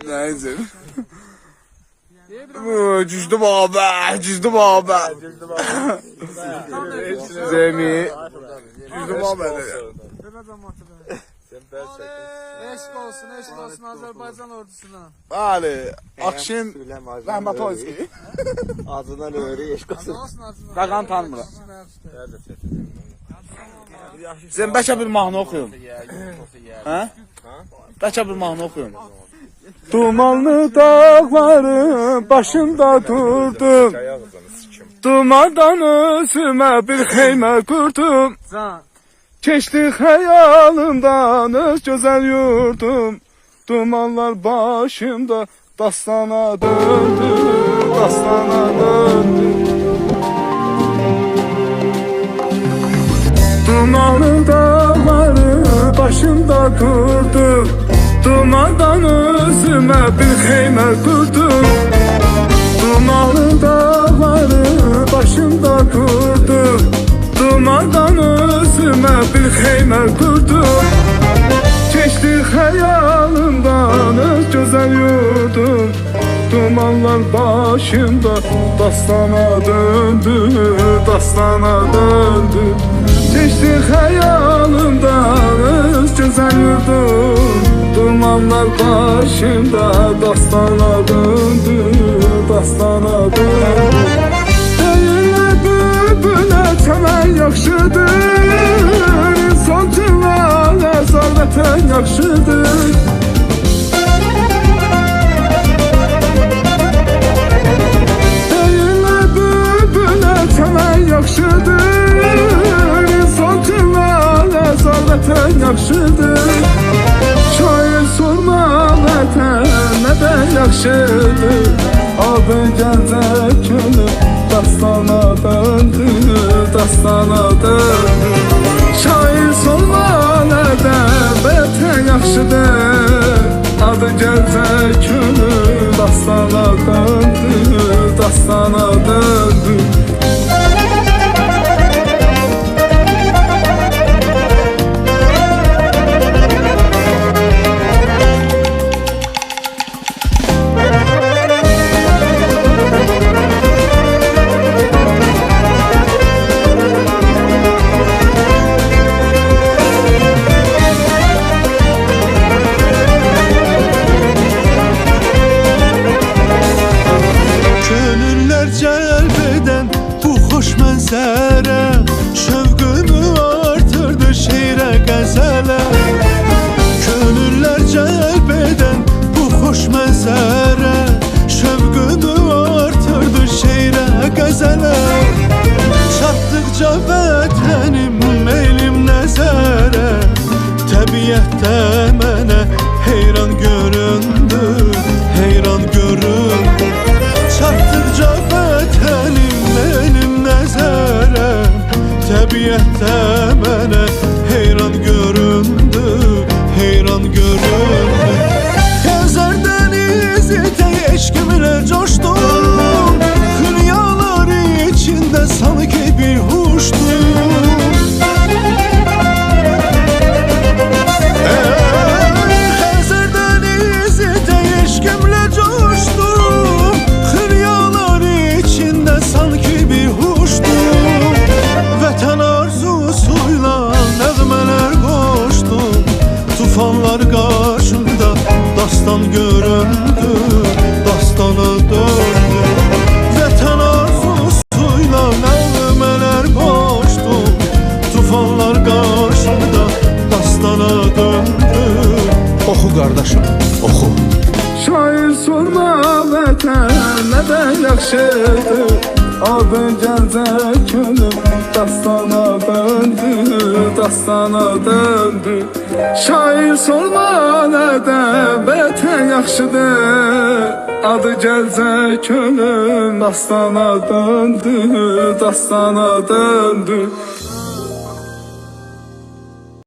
Neyse. Cüzdüm abi, cüzdüm abi. Zemi. Cüzdüm abi. Eşk olsun Azerbaycan ordusuna. Ali, Akşin, Rəhmət Oyski. Adından öyle eşk olsun. Qaqan tanımıram. Sen bəlkə bir mahnı oxuyun. Hə? Bəlkə bir mahnı oxuyun. Dumanlı dağların başında durdum. Dumandan özümə bir xeymə qurdum. Keçdi xəyalımdan öz gözəl yurdum. Dumanlar başımda dastana döndü, dastana döndü. Dumanlı dağları başımda durdum. Dumandan özümə bir xeymə qurdum. Dumanlı dağları başımda durdum. Dumandan özümə bir xeymə qurdum. Keçdi xəyalımdan öz gözəl yurdum. Dumanlar başımda dastana döndü, dastana döndü. Keçdi xəyalımdan öz gözəl yurdum. Dumanlar başımda dastana döndü, dastana döndü. Deyirlər bülbülə çəmən yaxşıdır, insan cıvalə zalvətən yaxşıdır. Deyirlər bülbülə çəmən yaxşıdır, insan cıvalə zalvətən yaxşıdır. Şair sorma vətən nədən yaxşıdır. Abi gəlcə könül dastana döndü, dastana döndü. Şair sorma nədən vətən yaxşıdır. Adı gəlcə könül dastana döndü, dastana döndü. Şövqümü artırdı şeirə qəzələ. Könüllər cəlb edən bu xoş mənzərə şövqümü artırdı şeirə qəzələ. Çatdıqca vətənim elim nəzərə, təbiətdə mənə heyran göründü, heyran göründü. Çatdıqca vətənim elim nəzərə, təbiətdə mənə heyran göründü, heyran göründü. Xəzər dənizi tək eşqimlə coşdum, xülyalar içində sanki bir huşdum. Xəzər dənizi tək eşqimlə coşdum, xülyalar içində sanki bir huşdum. Vətən arzusuyla nəğmələr qoşdum, tufanlar qarşımda dastan göründü, dastana döndü. Vətən arzusuyla nəğmələr qoşdum, tufanlar qarşımda dastana döndü. Oxu qardaşım, oxu. Şair sorma vətən nədən yaxşıdır. Abi gəlcə könül dastana döndü, dastana döndü. Şair sorma nədən vətən yaxşıdır. Adı gəlcə könül dastana döndü, dastana döndü.